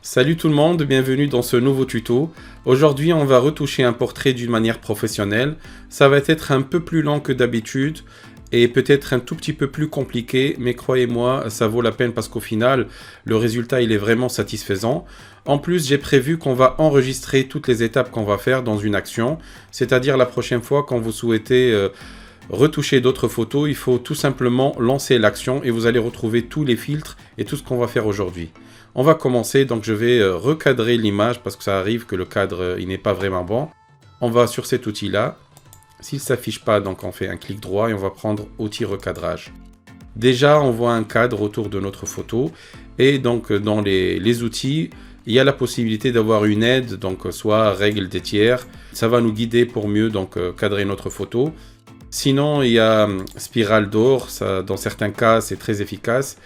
Salut tout le monde, bienvenue dans ce nouveau tuto. Aujourd'hui, on va retoucher un portrait d'une manière professionnelle. Ça va être un peu plus lent que d'habitude et peut-être un tout petit peu plus compliqué, mais croyez-moi, ça vaut la peine parce qu'au final, le résultat, il est vraiment satisfaisant. En plus, j'ai prévu qu'on va enregistrer toutes les étapes qu'on va faire dans une action, c'est-à-dire la prochaine fois quand vous souhaitez retoucher d'autres photos, il faut tout simplement lancer l'action et vous allez retrouver tous les filtres et tout ce qu'on va faire aujourd'hui. On va commencer, donc je vais recadrer l'image parce que ça arrive que le cadre il n'est pas vraiment bon. On va sur cet outil-là. S'il ne s'affiche pas, donc on fait un clic droit et on va prendre outil recadrage. Déjà, on voit un cadre autour de notre photo et donc dans les outils, il y a la possibilité d'avoir une aide, donc soit règle des tiers. Ça va nous guider pour mieux donc cadrer notre photo. Sinon, il y a spirale d'or, dans certains cas c'est très efficace.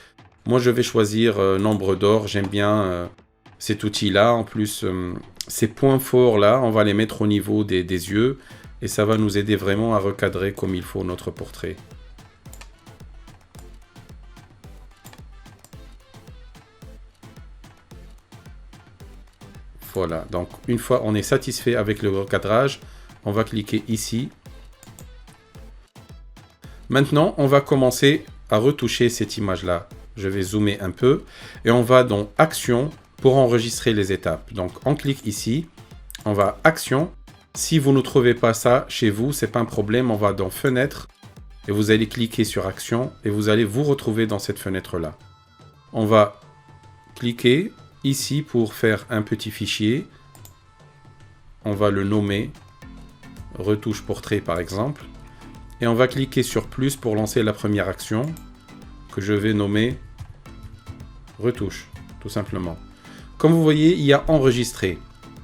Moi je vais choisir nombre d'or, j'aime bien cet outil là. En plus ces points forts là, on va les mettre au niveau des yeux et ça va nous aider vraiment à recadrer comme il faut notre portrait. Voilà, donc une fois on est satisfait avec le recadrage, on va cliquer ici. Maintenant, on va commencer à retoucher cette image-là. Je vais zoomer un peu et on va dans Action pour enregistrer les étapes. Donc, on clique ici, on va Action. Si vous ne trouvez pas ça chez vous, c'est pas un problème, on va dans Fenêtre et vous allez cliquer sur Action et vous allez vous retrouver dans cette fenêtre-là. On va cliquer ici pour faire un petit fichier. On va le nommer Retouche portrait par exemple. Et on va cliquer sur plus pour lancer la première action que je vais nommer retouche, tout simplement. Comme vous voyez, il y a enregistré.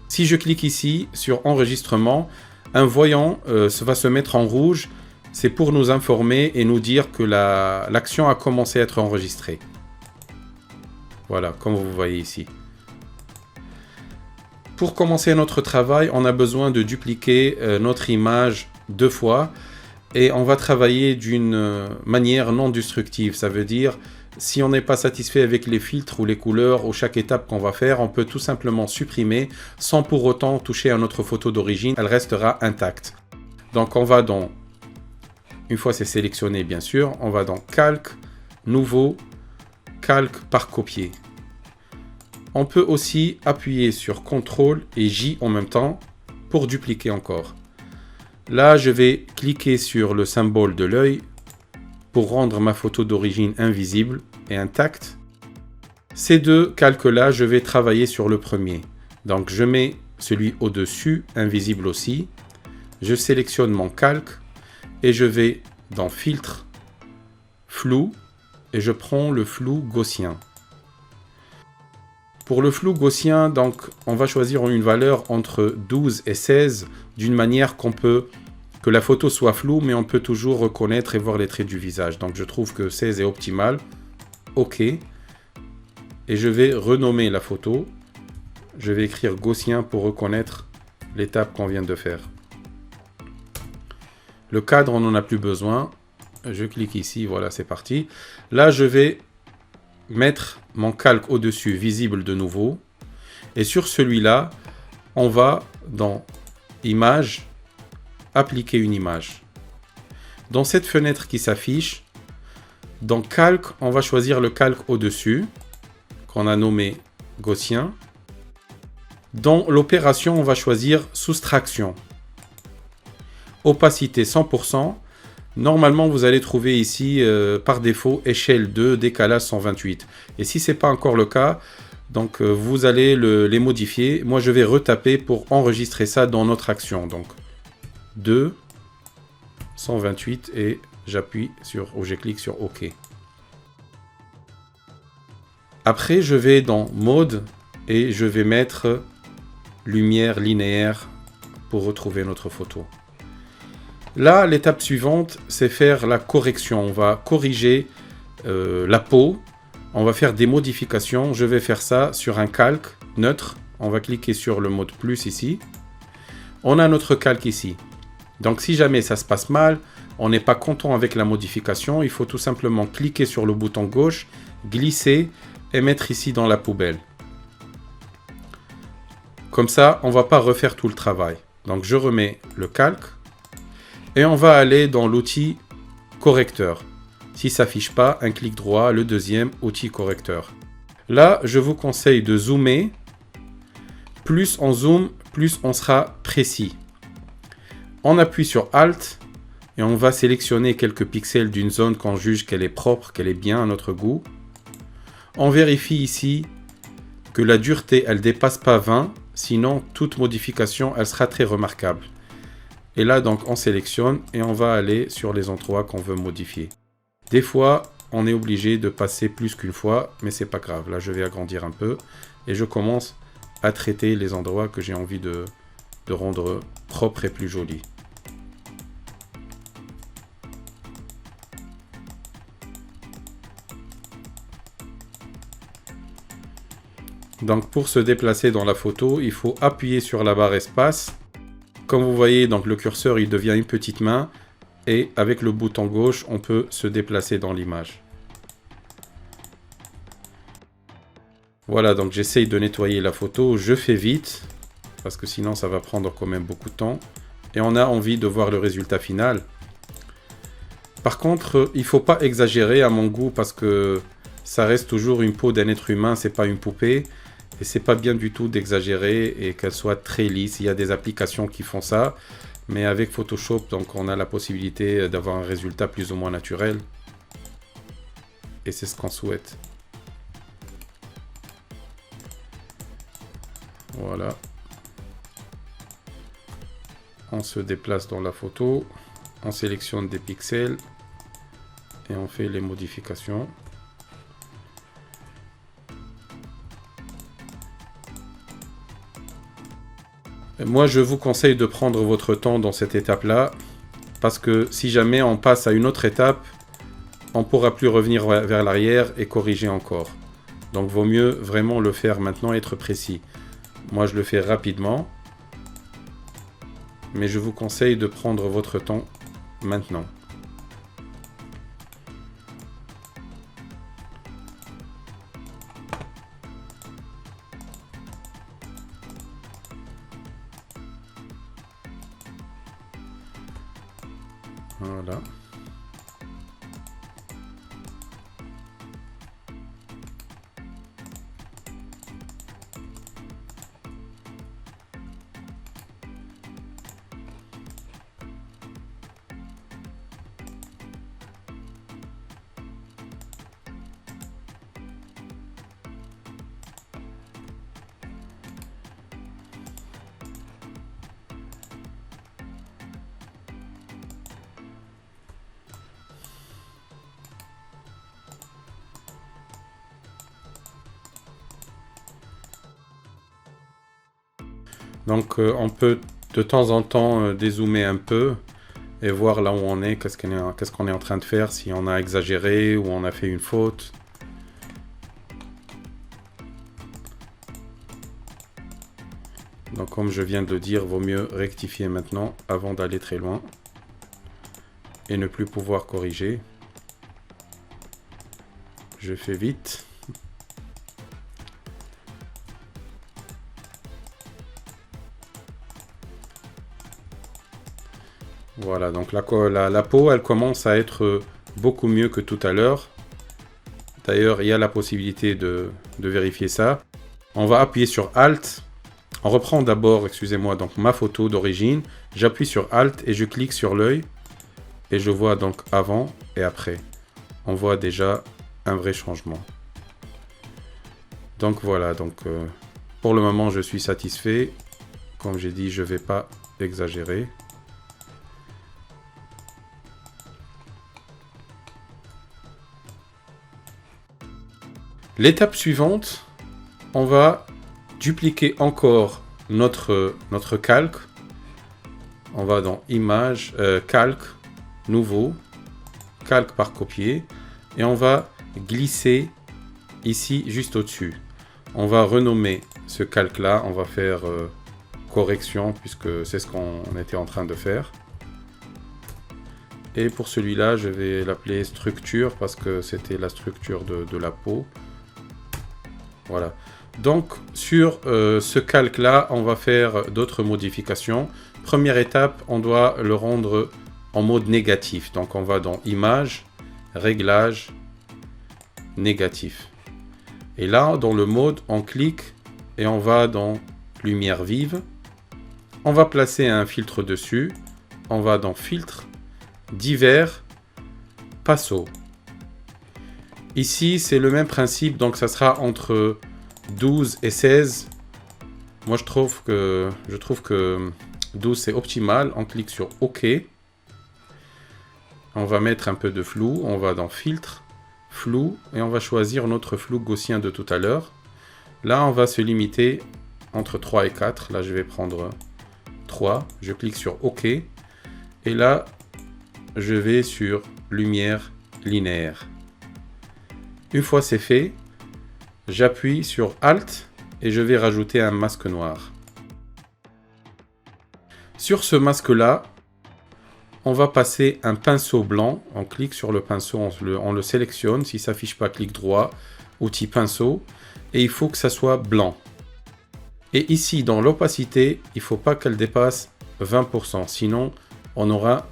Si je clique ici sur enregistrement, un voyant va se mettre en rouge. C'est pour nous informer et nous dire que l'action a commencé à être enregistrée. Voilà, comme vous voyez ici. Pour commencer notre travail, on a besoin de dupliquer notre image 2 fois. Et on va travailler d'une manière non destructive. Ça veut dire, si on n'est pas satisfait avec les filtres ou les couleurs ou chaque étape qu'on va faire, on peut tout simplement supprimer sans pour autant toucher à notre photo d'origine. Elle restera intacte. Donc on va dans, une fois c'est sélectionné bien sûr, on va dans Calque, Nouveau, Calque par copier. On peut aussi appuyer sur CTRL et J en même temps pour dupliquer encore. Là, je vais cliquer sur le symbole de l'œil pour rendre ma photo d'origine invisible et intacte. Ces deux calques-là, je vais travailler sur le premier. Donc, je mets celui au-dessus, invisible aussi. Je sélectionne mon calque et je vais dans Filtre, Flou et je prends le flou gaussien. Pour le flou gaussien, donc, on va choisir une valeur entre 12 et 16 d'une manière que la photo soit floue, mais on peut toujours reconnaître et voir les traits du visage. Donc je trouve que 16 est optimal. OK. Et je vais renommer la photo. Je vais écrire gaussien pour reconnaître l'étape qu'on vient de faire. Le cadre, on n'en a plus besoin. Je clique ici, voilà, c'est parti. Là, je vais mettre mon calque au-dessus, visible de nouveau. Et sur celui-là, on va dans Image, appliquer une image. Dans cette fenêtre qui s'affiche, dans Calque, on va choisir le calque au-dessus, qu'on a nommé gaussien. Dans l'opération, on va choisir Soustraction. Opacité 100%. Normalement, vous allez trouver ici, par défaut, échelle 2, décalage 128. Et si ce n'est pas encore le cas, donc vous allez les modifier. Moi, je vais retaper pour enregistrer ça dans notre action. Donc, 2, 128 et j'appuie sur, ou je clique sur OK. Après, je vais dans Mode et je vais mettre lumière linéaire pour retrouver notre photo. Là, l'étape suivante, c'est faire la correction. On va corriger la peau. On va faire des modifications. Je vais faire ça sur un calque neutre. On va cliquer sur le mode plus ici. On a notre calque ici. Donc si jamais ça se passe mal, on n'est pas content avec la modification, il faut tout simplement cliquer sur le bouton gauche, glisser et mettre ici dans la poubelle. Comme ça, on ne va pas refaire tout le travail. Donc je remets le calque et on va aller dans l'outil correcteur. Si ça s'affiche pas, un clic droit, le deuxième, outil correcteur. Là, je vous conseille de zoomer. Plus on zoome, plus on sera précis. On appuie sur Alt et on va sélectionner quelques pixels d'une zone qu'on juge qu'elle est propre, qu'elle est bien à notre goût. On vérifie ici que la dureté, elle dépasse pas 20, sinon toute modification, elle sera très remarquable. Et là, donc, on sélectionne et on va aller sur les endroits qu'on veut modifier. Des fois, on est obligé de passer plus qu'une fois, mais c'est pas grave. Là, je vais agrandir un peu et je commence à traiter les endroits que j'ai envie de rendre propres et plus jolis. Donc pour se déplacer dans la photo, il faut appuyer sur la barre espace. Comme vous voyez, donc le curseur il devient une petite main et avec le bouton gauche, on peut se déplacer dans l'image. Voilà, donc j'essaye de nettoyer la photo, je fais vite parce que sinon ça va prendre quand même beaucoup de temps et on a envie de voir le résultat final. Par contre, il ne faut pas exagérer à mon goût parce que ça reste toujours une peau d'un être humain, c'est pas une poupée. Et c'est pas bien du tout d'exagérer et qu'elle soit très lisse. Il y a des applications qui font ça. Mais avec Photoshop, donc on a la possibilité d'avoir un résultat plus ou moins naturel. Et c'est ce qu'on souhaite. Voilà. On se déplace dans la photo. On sélectionne des pixels. Et on fait les modifications. Moi, je vous conseille de prendre votre temps dans cette étape-là, parce que si jamais on passe à une autre étape, on ne pourra plus revenir vers l'arrière et corriger encore. Donc, vaut mieux vraiment le faire maintenant et être précis. Moi, je le fais rapidement, mais je vous conseille de prendre votre temps maintenant. Voilà. Donc on peut de temps en temps dézoomer un peu et voir là où on est, qu'est-ce qu'on est en train de faire, si on a exagéré ou on a fait une faute. Donc comme je viens de le dire, vaut mieux rectifier maintenant avant d'aller très loin et ne plus pouvoir corriger. Je fais vite. Voilà, donc la peau, elle commence à être beaucoup mieux que tout à l'heure. D'ailleurs, il y a la possibilité de vérifier ça. On va appuyer sur Alt. On reprend d'abord, excusez-moi, donc ma photo d'origine. J'appuie sur Alt et je clique sur l'œil. Et je vois donc avant et après. On voit déjà un vrai changement. Donc voilà, donc pour le moment, je suis satisfait. Comme j'ai dit, je ne vais pas exagérer. L'étape suivante, on va dupliquer encore notre calque. On va dans Images, Calque, Nouveau, Calque par copier. Et on va glisser ici, juste au-dessus. On va renommer ce calque-là. On va faire correction, puisque c'est ce qu'on était en train de faire. Et pour celui-là, je vais l'appeler structure, parce que c'était la structure de la peau. Voilà. Donc sur ce calque-là, on va faire d'autres modifications. Première étape, on doit le rendre en mode négatif. Donc on va dans Images, Réglages, Négatif. Et là, dans le mode, on clique et on va dans Lumière vive. On va placer un filtre dessus. On va dans Filtre, Divers, Passo. Ici, c'est le même principe, donc ça sera entre 12 et 16. Moi, je trouve que 12 c'est optimal. On clique sur OK. On va mettre un peu de flou. On va dans Filtre, Flou, et on va choisir notre flou gaussien de tout à l'heure. Là, on va se limiter entre 3 et 4. Là, je vais prendre 3. Je clique sur OK. Et là, je vais sur Lumière linéaire. Une fois c'est fait, j'appuie sur Alt et je vais rajouter un masque noir. Sur ce masque-là, on va passer un pinceau blanc. On clique sur le pinceau, on le sélectionne. Si ça ne s'affiche pas, clic droit, outil pinceau. Et il faut que ça soit blanc. Et ici, dans l'opacité, il ne faut pas qu'elle dépasse 20%. Sinon, on aura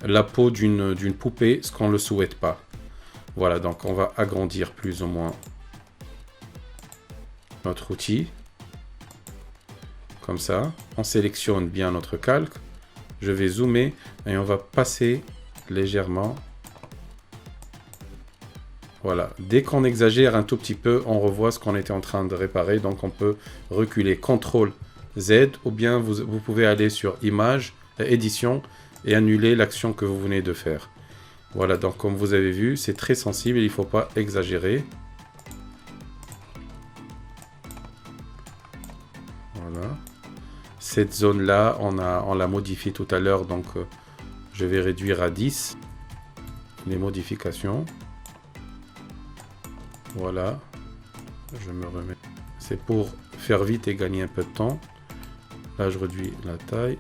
la peau d'une poupée, ce qu'on ne le souhaite pas. Voilà, donc on va agrandir plus ou moins notre outil. Comme ça, on sélectionne bien notre calque. Je vais zoomer et on va passer légèrement. Voilà, dès qu'on exagère un tout petit peu, on revoit ce qu'on était en train de réparer. Donc on peut reculer CTRL Z ou bien vous pouvez aller sur Image, Édition et annuler l'action que vous venez de faire. Voilà, donc comme vous avez vu, c'est très sensible, il ne faut pas exagérer. Voilà. Cette zone-là, on l'a modifiée tout à l'heure, donc je vais réduire à 10 les modifications. Voilà. Je me remets. C'est pour faire vite et gagner un peu de temps. Là, je réduis la taille.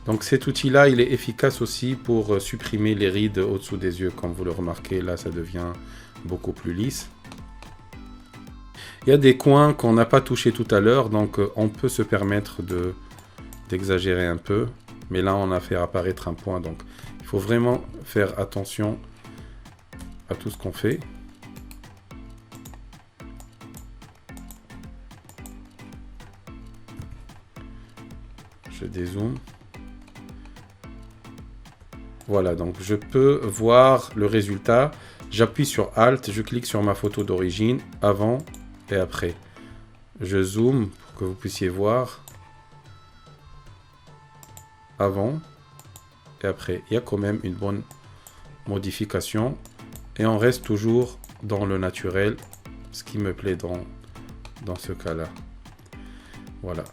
Donc cet outil-là, il est efficace aussi pour supprimer les rides au-dessous des yeux. Comme vous le remarquez, là, ça devient beaucoup plus lisse. Il y a des coins qu'on n'a pas touché tout à l'heure, donc on peut se permettre d'exagérer un peu. Mais là, on a fait apparaître un point, donc il faut vraiment faire attention à tout ce qu'on fait. Je dézoome. Voilà, donc je peux voir le résultat. J'appuie sur Alt, je clique sur ma photo d'origine, avant et après. Je zoome pour que vous puissiez voir. Avant et après. Il y a quand même une bonne modification. Et on reste toujours dans le naturel, ce qui me plaît dans ce cas-là. Voilà.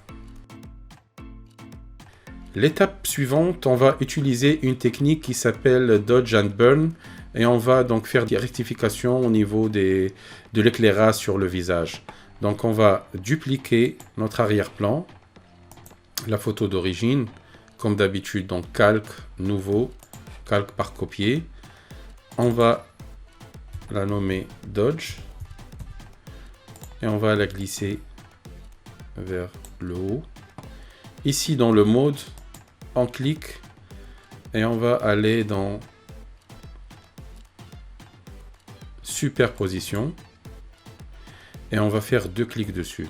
L'étape suivante, on va utiliser une technique qui s'appelle Dodge and Burn et on va donc faire des rectifications au niveau de l'éclairage sur le visage. Donc on va dupliquer notre arrière-plan, la photo d'origine, comme d'habitude, donc calque, nouveau, calque par copier. On va la nommer Dodge et on va la glisser vers le haut. Ici dans le mode, on clique et on va aller dans superposition et on va faire 2 clics dessus.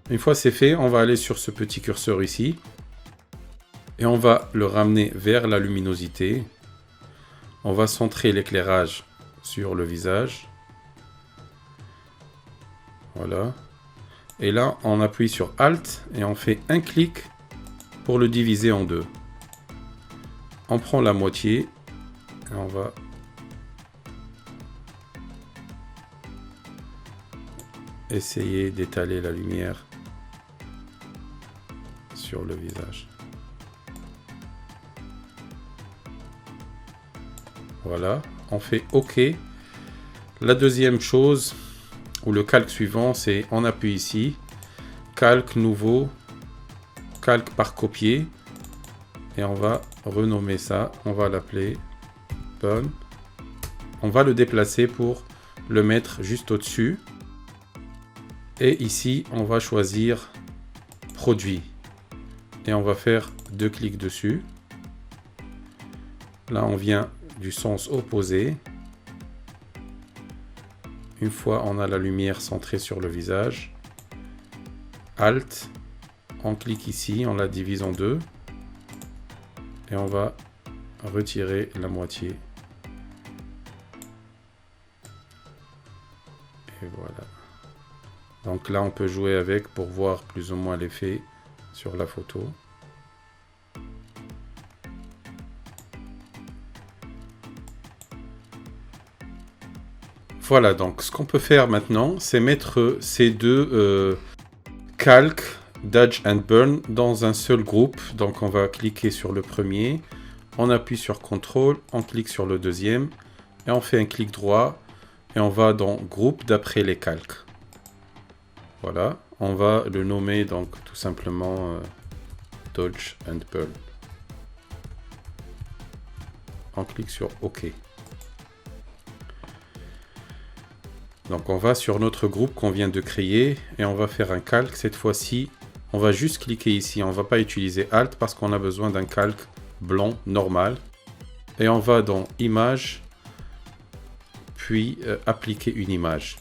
Une fois c'est fait, on va aller sur ce petit curseur ici et on va le ramener vers la luminosité. On va centrer l'éclairage sur le visage. Voilà. Et là, on appuie sur Alt et on fait un clic pour le diviser en deux. On prend la moitié et on va essayer d'étaler la lumière sur le visage. Voilà, on fait OK. La deuxième chose, ou le calque suivant, c'est on appuie ici, calque nouveau, calque par copier, et on va renommer ça. On va l'appeler Burn. On va le déplacer pour le mettre juste au-dessus. Et ici, on va choisir Produit. Et on va faire 2 clics dessus. Là, on vient du sens opposé. Une fois on a la lumière centrée sur le visage, Alt, on clique ici, on la divise en deux. Et on va retirer la moitié. Et voilà. Donc là, on peut jouer avec pour voir plus ou moins l'effet sur la photo. Voilà, donc ce qu'on peut faire maintenant, c'est mettre ces deux calques Dodge and Burn dans un seul groupe. Donc on va cliquer sur le premier, on appuie sur CTRL, on clique sur le deuxième, et on fait un clic droit, et on va dans Groupe d'après les calques. Voilà, on va le nommer donc tout simplement Dodge and Burn. On clique sur OK. Donc on va sur notre groupe qu'on vient de créer et on va faire un calque. Cette fois-ci, on va juste cliquer ici. On ne va pas utiliser Alt parce qu'on a besoin d'un calque blanc normal. Et on va dans Image, puis appliquer une image.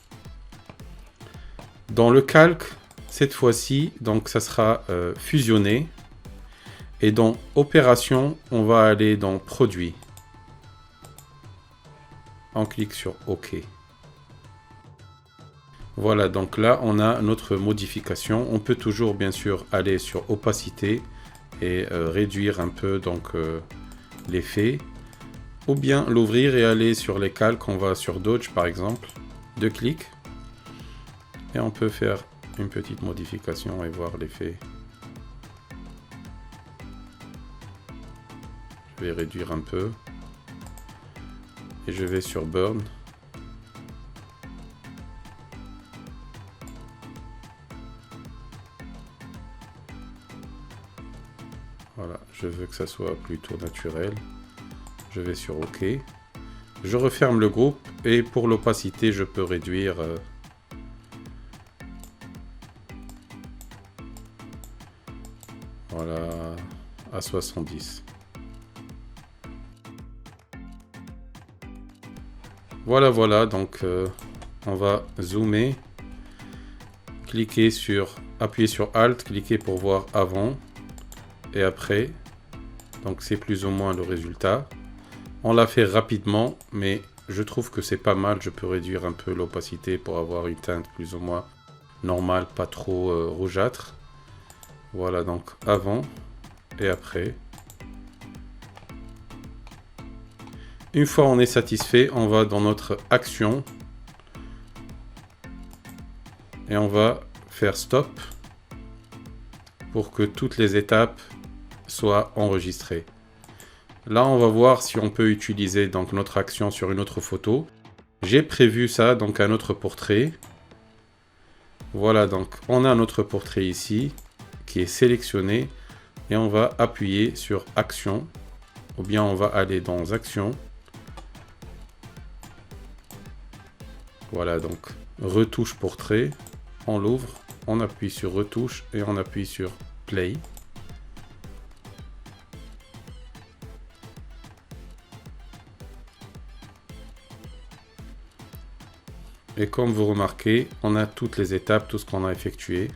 Dans le calque, cette fois-ci, donc ça sera fusionné. Et dans Opération, on va aller dans Produit. On clique sur OK. Voilà, donc là, on a notre modification. On peut toujours, bien sûr, aller sur Opacité et réduire un peu donc l'effet. Ou bien l'ouvrir et aller sur les calques. On va sur Dodge, par exemple. 2 clics. Et on peut faire une petite modification et voir l'effet. Je vais réduire un peu. Et je vais sur Burn. Voilà, je veux que ça soit plutôt naturel. Je vais sur OK. Je referme le groupe et pour l'opacité, je peux réduire voilà, à 70. Voilà, donc on va zoomer, appuyer sur Alt, cliquer pour voir avant et après. Donc c'est plus ou moins le résultat. On l'a fait rapidement, mais je trouve que c'est pas mal. Je peux réduire un peu l'opacité pour avoir une teinte plus ou moins normale, pas trop rougeâtre. Voilà, donc avant et après. Une fois on est satisfait, on va dans notre action et on va faire stop pour que toutes les étapes soient enregistrées. Là, on va voir si on peut utiliser donc notre action sur une autre photo. J'ai prévu ça, donc un autre portrait. Voilà, donc on a notre portrait ici qui est sélectionné et on va appuyer sur action ou bien on va aller dans action. Voilà, donc retouche portrait, on l'ouvre, on appuie sur retouche et on appuie sur play. Et comme vous remarquez, on a toutes les étapes, tout ce qu'on a effectué.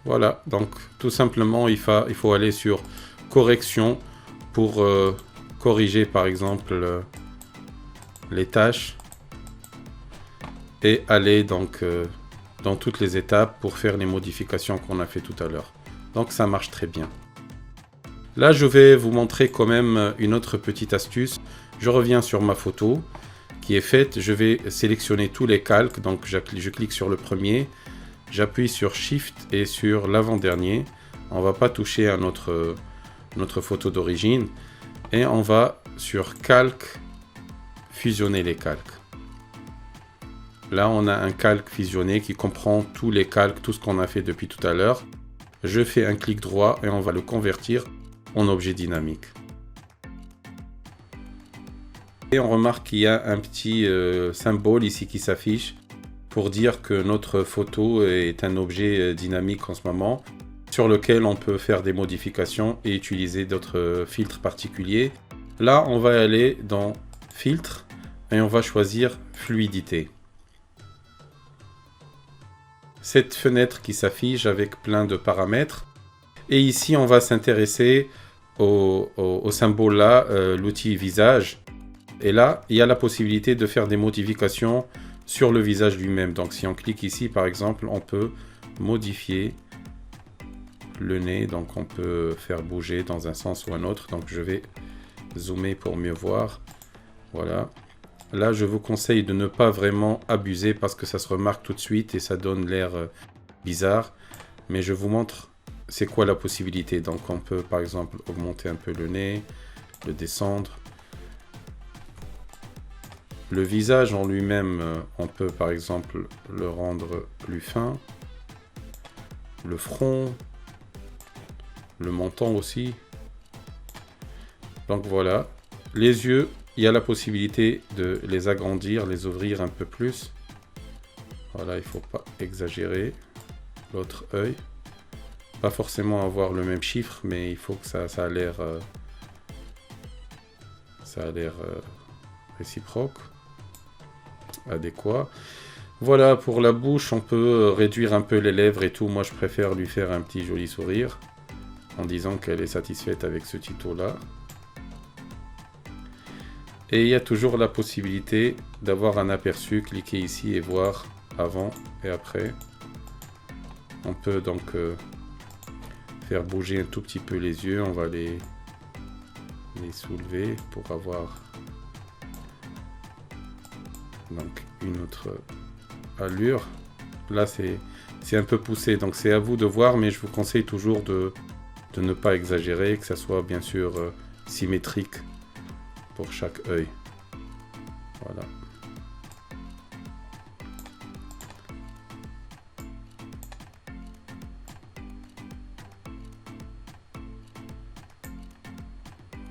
Voilà, donc tout simplement, il faut aller sur correction pour corriger par exemple les tâches et aller donc dans toutes les étapes pour faire les modifications qu'on a fait tout à l'heure. Donc ça marche très bien. Là, je vais vous montrer quand même une autre petite astuce. Je reviens sur ma photo qui est faite. Je vais sélectionner tous les calques. Donc je clique sur le premier. J'appuie sur Shift et sur l'avant-dernier. On ne va pas toucher à notre photo d'origine. Et on va sur Calque, fusionner les calques. Là, on a un calque fusionné qui comprend tous les calques, tout ce qu'on a fait depuis tout à l'heure. Je fais un clic droit et on va le convertir en objet dynamique. Et on remarque qu'il y a un petit symbole ici qui s'affiche pour dire que notre photo est un objet dynamique en ce moment, sur lequel on peut faire des modifications et utiliser d'autres filtres particuliers. Là, on va aller dans Filtre et on va choisir Fluidité. Cette fenêtre qui s'affiche avec plein de paramètres. Et ici, on va s'intéresser au symbole là, l'outil visage. Et là, il y a la possibilité de faire des modifications sur le visage lui-même. Donc, si on clique ici, par exemple, on peut modifier le nez. Donc, on peut faire bouger dans un sens ou un autre. Donc, je vais zoomer pour mieux voir. Voilà. Là, je vous conseille de ne pas vraiment abuser parce que ça se remarque tout de suite et ça donne l'air bizarre. Mais je vous montre c'est quoi la possibilité. Donc, on peut, par exemple, augmenter un peu le nez, le descendre. Le visage en lui-même, on peut par exemple le rendre plus fin. Le front, le menton aussi. Donc voilà, les yeux, il y a la possibilité de les agrandir, les ouvrir un peu plus. Voilà, il ne faut pas exagérer. L'autre œil, pas forcément avoir le même chiffre, mais il faut que ça a l'air réciproque. Adéquat. Voilà, pour la bouche, on peut réduire un peu les lèvres et tout. Moi, je préfère lui faire un petit joli sourire en disant qu'elle est satisfaite avec ce tuto-là. Et il y a toujours la possibilité d'avoir un aperçu. Cliquez ici et voir avant et après. On peut donc faire bouger un tout petit peu les yeux. On va les soulever pour avoir donc une autre allure. Là c'est un peu poussé, donc c'est à vous de voir, mais je vous conseille toujours de ne pas exagérer, que ça soit bien sûr symétrique pour chaque œil. Voilà.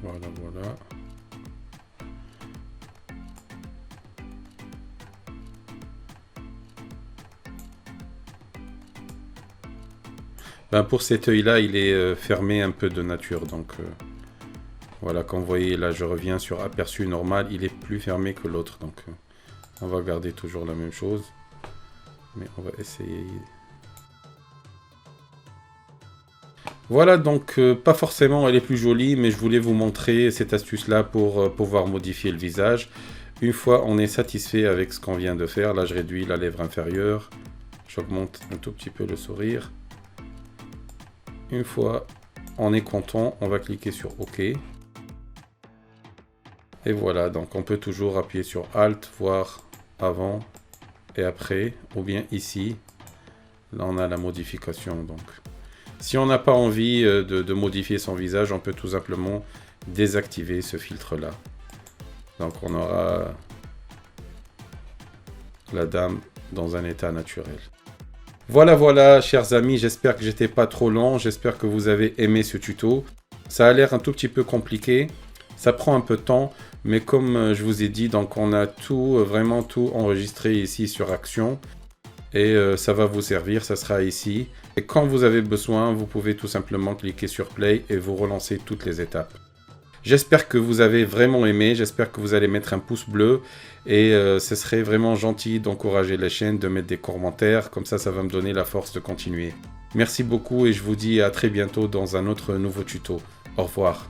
Voilà. Ben pour cet œil là, il est fermé un peu de nature, donc voilà, comme vous voyez là, je reviens sur aperçu normal, il est plus fermé que l'autre, donc on va garder toujours la même chose, mais on va essayer. Voilà, donc pas forcément elle est plus jolie, mais je voulais vous montrer cette astuce là pour pouvoir modifier le visage. Une fois on est satisfait avec ce qu'on vient de faire, là je réduis la lèvre inférieure, j'augmente un tout petit peu le sourire. Une fois on est content, on va cliquer sur OK. Et voilà, donc on peut toujours appuyer sur Alt, voir avant et après, ou bien ici. Là on a la modification. Donc, si on n'a pas envie de modifier son visage, on peut tout simplement désactiver ce filtre-là. Donc on aura la dame dans un état naturel. Voilà, chers amis, j'espère que j'étais pas trop long, j'espère que vous avez aimé ce tuto. Ça a l'air un tout petit peu compliqué, ça prend un peu de temps, mais comme je vous ai dit, donc on a tout, vraiment tout enregistré ici sur Action. Et ça va vous servir, ça sera ici. Et quand vous avez besoin, vous pouvez tout simplement cliquer sur Play et vous relancer toutes les étapes. J'espère que vous avez vraiment aimé, j'espère que vous allez mettre un pouce bleu et ce serait vraiment gentil d'encourager la chaîne, de mettre des commentaires, comme ça va me donner la force de continuer. Merci beaucoup et je vous dis à très bientôt dans un autre nouveau tuto. Au revoir.